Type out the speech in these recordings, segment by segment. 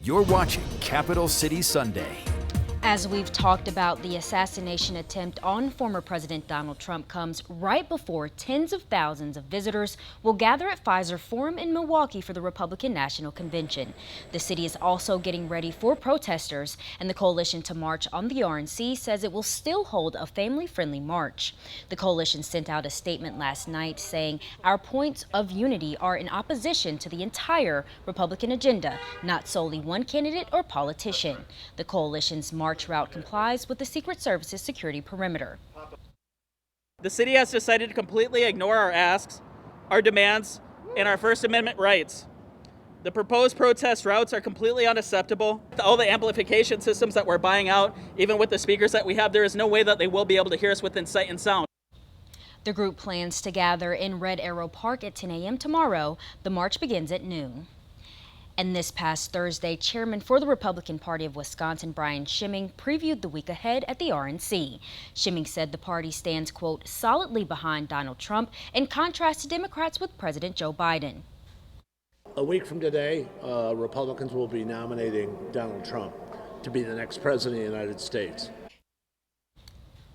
You're watching Capital City Sunday. As we've talked about, the assassination attempt on former President Donald Trump comes right before tens of thousands of visitors will gather at Pfizer Forum in Milwaukee for the Republican National Convention. The city is also getting ready for protesters, and the coalition to march on the RNC says it will still hold a family-friendly march. The coalition sent out a statement last night saying, "Our points of unity are in opposition to the entire Republican agenda, not solely one candidate or politician." The coalition's march route complies with the Secret Service's security perimeter. The city has decided to completely ignore our asks, our demands, and our First Amendment rights. The proposed protest routes are completely unacceptable. All the amplification systems that we're buying out, even with the speakers that we have, there is no way that they will be able to hear us within sight and sound. The group plans to gather in Red Arrow Park at 10 a.m. tomorrow. The march begins at noon. And this past Thursday, Chairman for the Republican Party of Wisconsin, Brian Schimming, previewed the week ahead at the RNC. Schimming said the party stands, quote, solidly behind Donald Trump, in contrast to Democrats with President Joe Biden. A week from today, Republicans will be nominating Donald Trump to be the next president of the United States.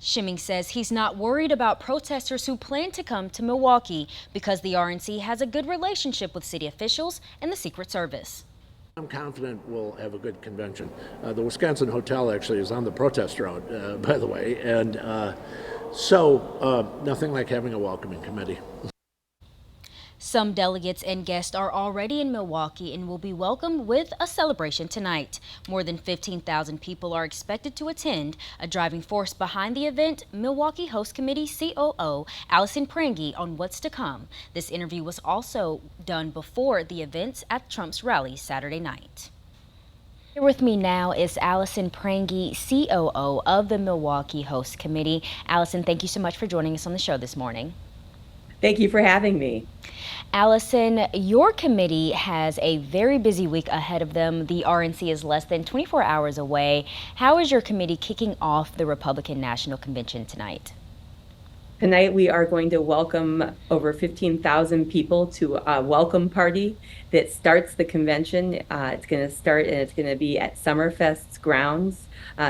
Schimming says he's not worried about protesters who plan to come to Milwaukee because the RNC has a good relationship with city officials and the Secret Service. I'm confident we'll have a good convention. The Wisconsin Hotel actually is on the protest route, by the way, and so nothing like having a welcoming committee. Some delegates and guests are already in Milwaukee and will be welcomed with a celebration tonight. More than 15,000 people are expected to attend. A driving force behind the event, Milwaukee Host Committee COO Alison Prange on what's to come. This interview was also done before the events at Trump's rally Saturday night. Here with me now is Alison Prange, COO of the Milwaukee Host Committee. Alison, thank you so much for joining us on the show this morning. Thank you for having me. Allison, your committee has a very busy week ahead of them. The RNC is less than 24 hours away. How is your committee kicking off the Republican National Convention tonight? Tonight we are going to welcome over 15,000 people to a welcome party that starts the convention. It's going to start and it's going to be at Summerfest's grounds.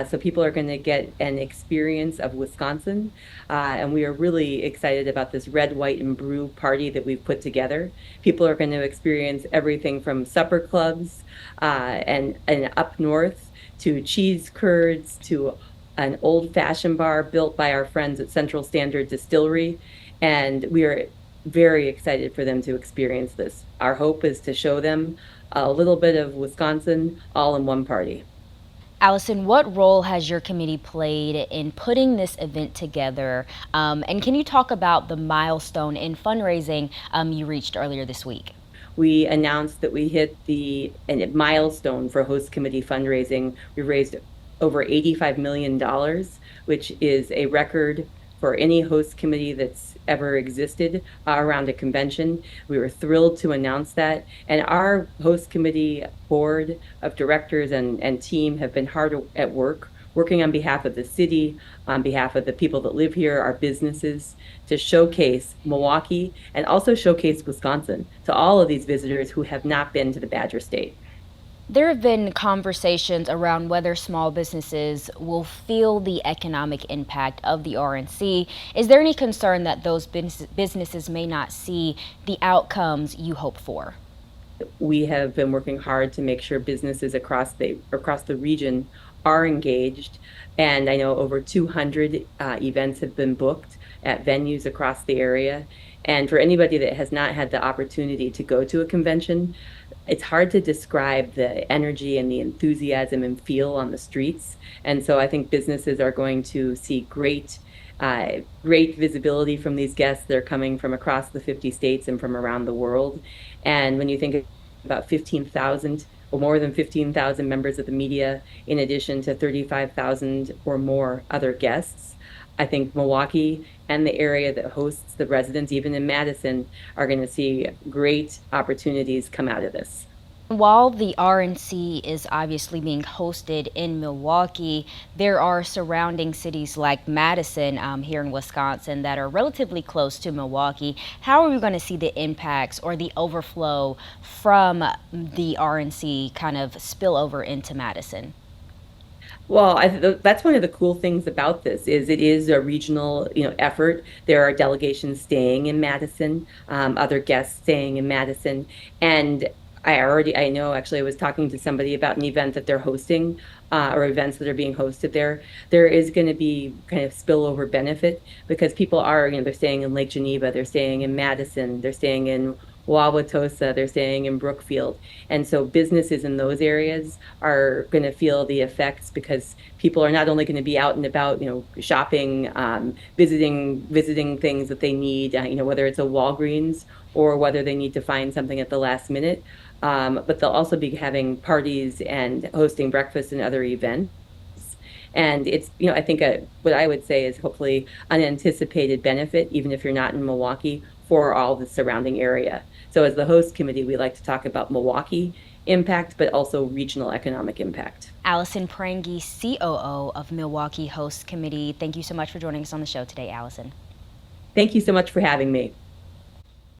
So people are going to get an experience of Wisconsin. And we are really excited about this red, white, and brew party that we've put together. People are going to experience everything from supper clubs and up north to cheese curds to an old-fashioned bar built by our friends at Central Standard Distillery. And we are very excited for them to experience this. Our hope is to show them a little bit of Wisconsin all in one party. Allison, what role has your committee played in putting this event together? And can you talk about the milestone in fundraising you reached earlier this week? We announced that we hit a milestone for host committee fundraising. We raised over $85 million, which is a record for any host committee that's ever existed around a convention. We were thrilled to announce that. And our host committee board of directors and team have been hard at work, working on behalf of the city, on behalf of the people that live here, our businesses, to showcase Milwaukee and also showcase Wisconsin to all of these visitors who have not been to the Badger State. There have been conversations around whether small businesses will feel the economic impact of the RNC. Is there any concern that those businesses may not see the outcomes you hope for? We have been working hard to make sure businesses across the region are engaged, and I know over 200 events have been booked at venues across the area. And for anybody that has not had the opportunity to go to a convention, it's hard to describe the energy and the enthusiasm and feel on the streets. And so I think businesses are going to see great visibility from these guests. They're coming from across the 50 states and from around the world. And when you think about 15,000 or more than 15,000 members of the media, in addition to 35,000 or more other guests, I think Milwaukee and the area that hosts the residents, even in Madison, are going to see great opportunities come out of this. While the RNC is obviously being hosted in Milwaukee, there are surrounding cities like Madison here in Wisconsin that are relatively close to Milwaukee. How are we going to see the impacts or the overflow from the RNC kind of spill over into Madison? Well, that's one of the cool things about this is it is a regional, effort. There are delegations staying in Madison, other guests staying in Madison, and I know actually I was talking to somebody about an event that they're hosting, or events that are being hosted there. There is going to be kind of spillover benefit because people are, they're staying in Lake Geneva, they're staying in Madison, they're staying in Wauwatosa, they're staying in Brookfield. And so businesses in those areas are going to feel the effects because people are not only going to be out and about, shopping, visiting things that they need, whether it's a Walgreens or whether they need to find something at the last minute. But they'll also be having parties and hosting breakfast and other events. And it's, I think what I would say is hopefully unanticipated benefit, even if you're not in Milwaukee, for all the surrounding area. So as the host committee, we like to talk about Milwaukee impact, but also regional economic impact. Alison Prange, COO of Milwaukee Host Committee. Thank you so much for joining us on the show today, Alison. Thank you so much for having me.